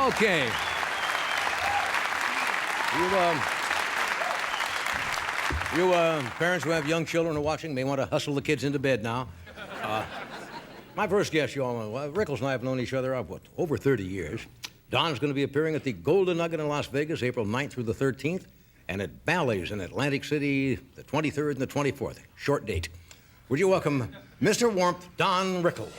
Okay. You parents who have young children are watching may want to hustle the kids into bed now. My first guest, you all know, Rickles and I have known each other, over 30 years. Don's going to be appearing at the Golden Nugget in Las Vegas, April 9th through the 13th, and at Bally's in Atlantic City, the 23rd and the 24th. Short date. Would you welcome Mr. Warmth, Don Rickles?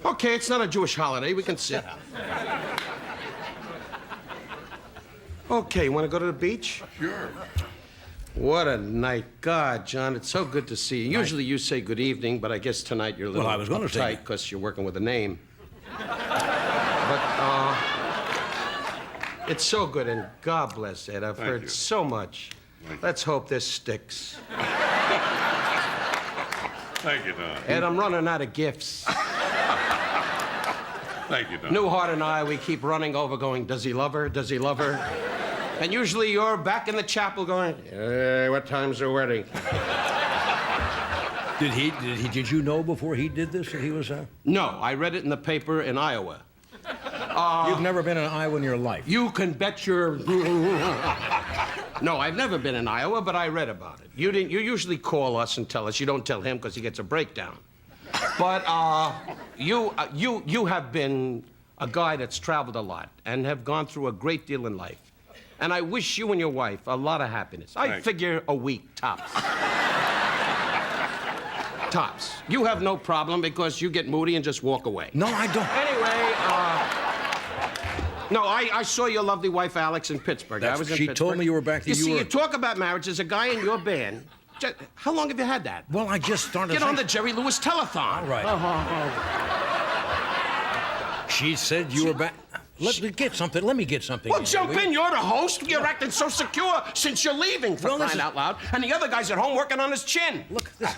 Okay, it's not a Jewish holiday. We can sit. Okay, you want to go to the beach? Sure. What a night. God, John, it's so good to see you. Usually you say good evening, but I guess tonight you're a little Well, I was gonna say- uptight because you're working with a name. But, it's so good, and God bless Ed. I've heard you. so much. Thank you. Let's hope this sticks. Thank you, Don. Ed, I'm running out of gifts. Thank you, Don. Newhart and I, we keep running over going, does he love her? Does he love her? And usually you're back in the chapel going, hey, what time's the wedding? Did you know before he did this that he was No, I read it in the paper in Iowa. You've never been in Iowa in your life. You can bet your... No, I've never been in Iowa, but I read about it. You usually call us and tell us. You don't tell him because he gets a breakdown. But you have been a guy that's traveled a lot and have gone through a great deal in life. And I wish you and your wife a lot of happiness. I Thanks. figure a week, tops. Tops. You have no problem because you get moody and just walk away. No, I don't. Anyway, no, I saw your lovely wife, Alex, in Pittsburgh. I was in She Pittsburgh. told me you were back there. You see, you talk about marriage. There's a guy in your band. How long have you had that? Well, I just started. Get on the Jerry Lewis telethon. All right. She said you were back. Let me get something. Let me get something. Well, jump in. You're the host. You're acting so secure since you're leaving, for crying out loud. And the other guy's at home working on his chin. Look at this.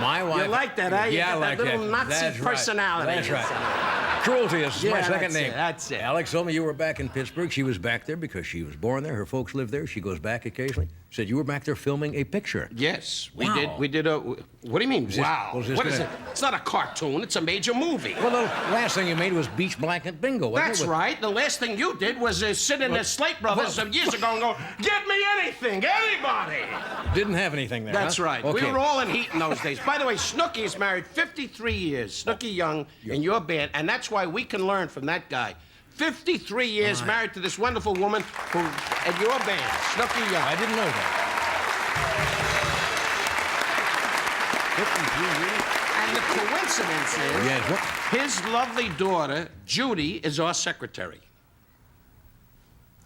My wife. You like that, huh? You Yeah, I got like that little that. Nazi That's personality. Right. That's right. Cruelty is my second name. That's it. Alex told me you were back in Pittsburgh. She was back there because she was born there. Her folks live there. She goes back occasionally. Said you were back there filming a picture. Yes, we Wow. did. We did a. What do you mean? Wow. was What is gonna- it? It's not a cartoon. It's a major movie. Well, the last thing you made was Beach Blanket Bingo, wasn't That's it? right. The last thing you did was sit in the Slate Brothers some years ago and go, get me anything, anybody. Didn't have anything there. That's huh? right. Okay. We were all in heat in those days. By the way, Snooky is married 53 years. Snooky Young in your band, and that's why we can learn from that guy. 53 years married to this wonderful woman who, in your band, Snooky Young. I didn't know that. 53 years? And the coincidence is Yes. What? his lovely daughter, Judy, is our secretary.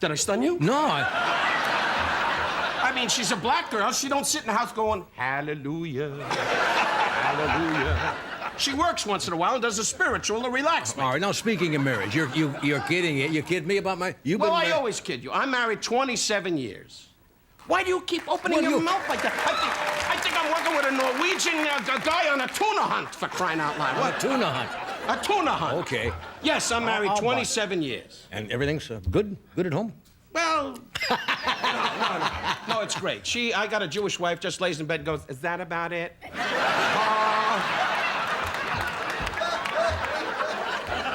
Did I stun you? No. I mean, she's a black girl. She don't sit in the house going, hallelujah, hallelujah. She works once in a while and does a spiritual to relax me. All right. Now, speaking of marriage, you're kidding. You kid me about my. You've Well, been I married- always kid you. I'm married 27 years. Why do you keep opening your mouth like that? I think I'm working with a Norwegian guy on a tuna hunt, for crying out loud. What? Tuna hunt. A tuna hunt. Okay. Yes, I'm married I'll buy it. 27 years. And everything's good? Good at home? Well, no, it's great. I got a Jewish wife, just lays in bed and goes, is that about it?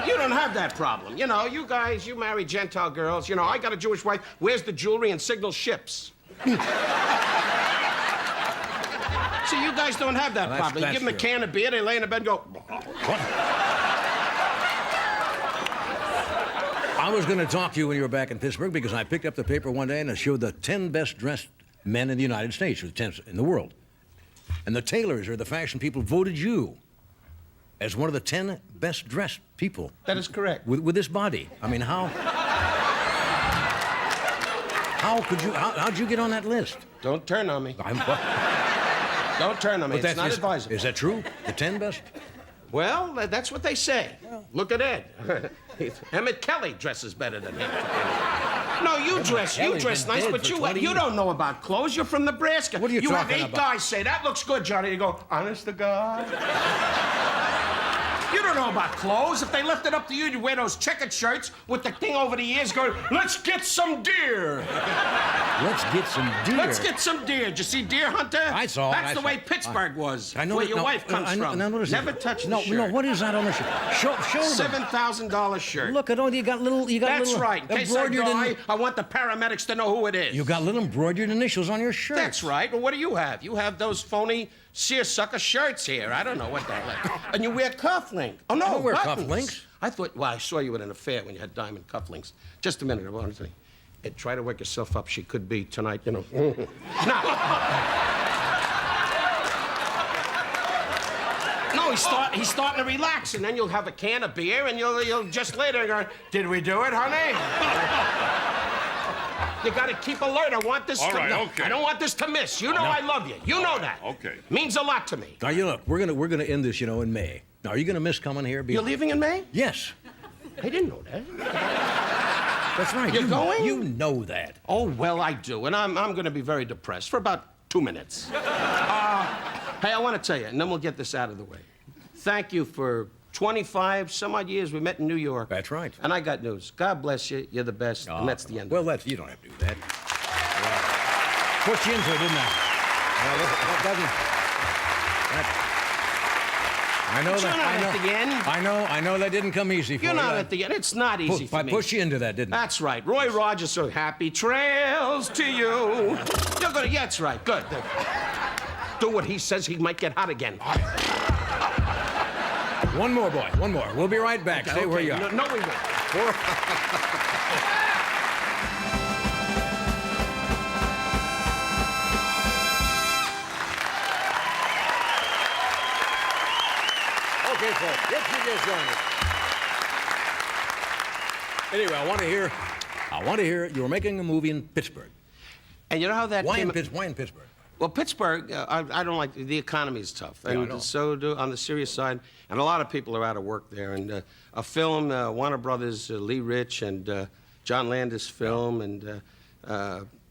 You don't have that problem. You know, you guys, you marry Gentile girls. You know, I got a Jewish wife, wears the jewelry and signals ships. See, you guys don't have that Well, problem. You give them a true. can of beer, they lay in the bed and go, What? I was going to talk to you when you were back in Pittsburgh because I picked up the paper one day and it showed the 10 best dressed men in the United States, or the 10 in the world. And the tailors or the fashion people voted you as one of the 10 best dressed people. that is correct. With this body. I mean, how? How could you? How'd you get on that list? Don't turn on me. Don't turn on me. It's not advisable. Is that true? The 10 best? Well, that's what they say. Look at Ed. Emmett Kelly dresses better than him. No, you dress nice, but you don't know about clothes. You're from Nebraska. What are you talking about? You have 8 guys say, that looks good, Johnny. You go, honest to God? You don't know about clothes. If they left it up to you, you'd wear those checkered shirts with the thing over the ears going, let's get some deer. Let's get some deer. Let's get some deer. Did you see Deer Hunter? I saw. That's the way Pittsburgh was. I know where your wife comes from. Never touch the shirt. No, what is that on the shirt? Show them. $7,000 shirt. Look at all you got little. That's right. In case I die, I want the paramedics to know who it is. You got little embroidered initials on your shirt. That's right. Well, what do you have? You have those phony seersucker shirts here. I don't know what the hell. And you wear cufflinks. Oh no, I don't wear buttons. cufflinks. I thought. Well, I saw you at an affair when you had diamond cufflinks. Just a minute, I wanted to say. Try to work yourself up. She could be tonight, you know. Now. No, he's starting to relax, and then you'll have a can of beer, and you'll just later go, did we do it, honey? You got to keep alert. I want this Okay. I don't want this to miss. You know I love you. You know that. Okay. Means a lot to me. Now, look, we're gonna end this, in May. Now, are you gonna miss coming here? You're leaving in May? Yes. I didn't know that. That's right. You're going? You know that. Oh, well, I do, and I'm going to be very depressed for about 2 minutes. Hey, I want to tell you, and then we'll get this out of the way. Thank you for 25 some odd years we met in New York. That's right. And I got news. God bless you. You're the best, and that's the end. Well, you don't have to do that. Pushed you into it, didn't I? I know But that. you're not at the end. I know that didn't come easy for you. You're not at the end. It's not easy for me. I pushed you into that, didn't I? That's right. Roy Rogers said, happy trails to you. You're gonna, yeah, that's right. Good. Do what he says. He might get hot again. One more, boy. One more. We'll be right back. Stay where you are. No, we won't. Okay, folks. Yes, you just joined us. Anyway, I want to hear you were making a movie in Pittsburgh. And you know how that Why came... in Pittsburgh? Well, Pittsburgh, I don't like... The economy is tough. Yeah, I know. And so on the serious side, and a lot of people are out of work there. And a film, Warner Brothers, Lee Rich and John Landis film, and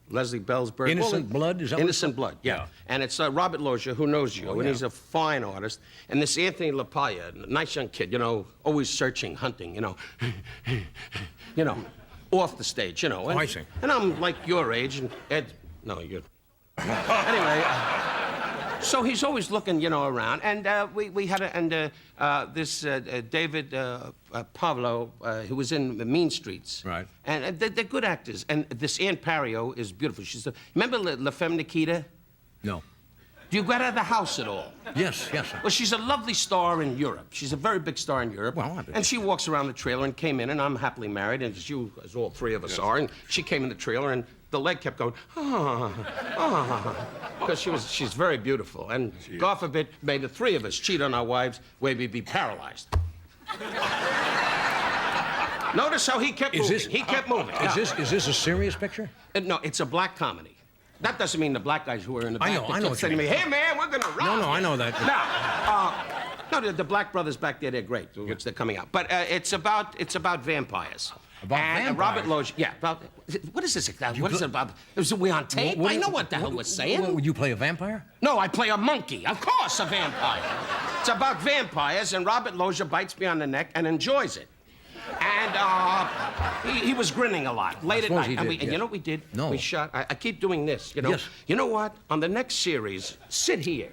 Leslie Bellsberg. Innocent Blood? Is that Innocent Blood, yeah. And it's Robert Loggia, who knows you, and he's a fine artist. And this Anthony LaPaglia, nice young kid, always searching, hunting, off the stage, And, I see. And I'm like your age, and Ed... No, you're... Anyway, so he's always looking, around. And we had this David Pavlo, who was in Mean Streets. Right. And they're good actors. And this Ann Pario is beautiful. Remember La Femme Nikita? No. Do you get out of the house at all? Yes. Well, she's a lovely star in Europe. She's a very big star in Europe. Well, and she walks around the trailer and came in, and I'm happily married, and as all three of us are. And she came in the trailer, and the leg kept going, because she's very beautiful. And God forbid, may the three of us cheat on our wives, where we'd be paralyzed. Notice how he kept moving. He kept moving. Is this a serious picture? No, it's a black comedy. That doesn't mean the black guys who are in the back. I know. Saying to me, "Hey man, we're gonna rock." No, I know that. No, the black brothers back there, they're great, which they're coming out. But it's about vampires. Vampires? Robert Loggia, yeah. What is this? What is it about? Is we on tape? I know what the hell we're saying. Would you play a vampire? No, I play a monkey. Of course, a vampire. It's about vampires, and Robert Loggia bites me on the neck and enjoys it. And he was grinning a lot late at night. And you know what we did? No. We shot. I keep doing this. Yes. You know what? On the next series, sit here.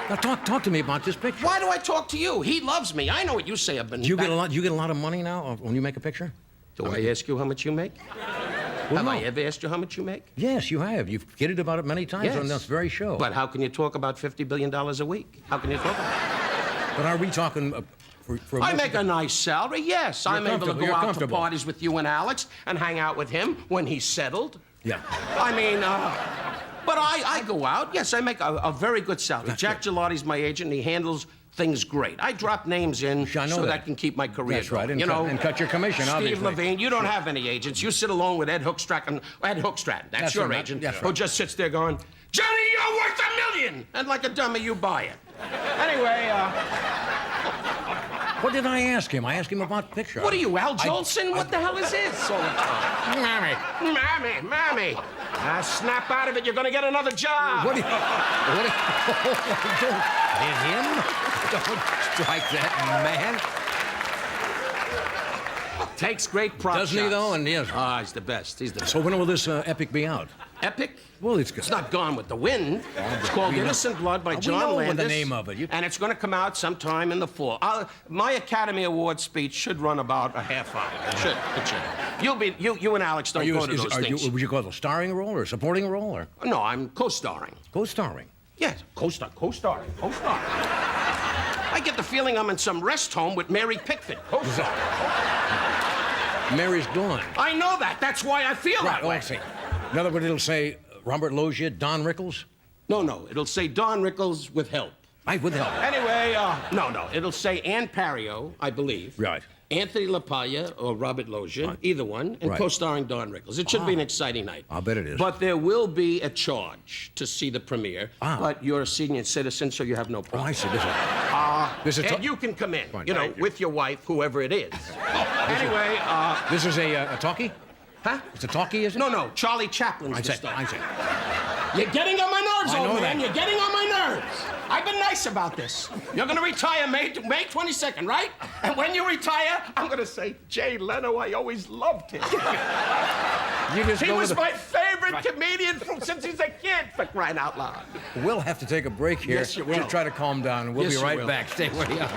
Now talk to me about this picture. Why do I talk to you? He loves me. I know what you say. Do you get a lot of money now when you make a picture? Do I ask you how much you make? Have I ever asked you how much you make? Yes, you have. You've kidded about it many times on this very show. But how can you talk about $50 billion a week? How can you talk about it? But are we talking for I make a nice salary, yes. I'm able to go out to parties with you and Alex and hang out with him when he's settled. Yeah. I mean, but I go out. Yes, I make a very good salary. Jack Gelati's my agent, and he handles things great. I drop names in I know so that. I can keep my career That's right, going. and cut your commission, Steve obviously. Levine, you don't have any agents. You sit alone with Ed Hookstratton. That's your right, agent, that's who right. just sits there going, Johnny, you're worth $1 million! And like a dummy, you buy it. Anyway, What did I ask him? I asked him about picture. what are you, Al Jolson? What the hell is this all the time? Mammy. Snap out of it. You're going to get another job. Don't hit him. Don't strike that man. Takes great prop Doesn't he, shots. though? And yes. He's the best. He's the best. So when will this epic be out? Epic? Well, it's good. It's not Gone with the Wind. It's called we know- Innocent Blood by we John know Landis. the name of it. And it's going to come out sometime in the fall. My Academy Award speech should run about a half hour. It should. You and Alex don't go to those things. Would you call it a starring role or a supporting role or No, I'm co-starring. co-starring? Yes, co-starring. I get the feeling I'm in some rest home with Mary Pickford. Co-starring. Mary's gone. I know that. That's why I feel that way. I see. In other words, it'll say Robert Loggia, Don Rickles. No. It'll say Don Rickles with help. With help. Anyway, no. It'll say Ann Pario, I believe. Right. Anthony LaPaglia or Robert Loggia, either one, and Right. co-starring Don Rickles. It should be an exciting night. I'll bet it is. But there will be a charge to see the premiere. But you're a senior citizen, so you have no Oh, problem. I see. This is And you can come in, Fine, you know, thank you. with your wife, whoever it is. Anyway, This is a talkie? huh? It's a talkie, is it? No, Charlie Chaplin's the star. I see. You're getting on my nerves, I know old man. that. You're getting on my nerves. I've been nice about this. You're going to retire May 22nd, right? And when you retire, I'm going to say, Jay Leno, I always loved him. You just He go was with my favorite comedian since he's a kid, for crying out loud. We'll have to take a break here. Yes, you will. To try to calm down. We'll Yes, be you right will. back. Stay where you are.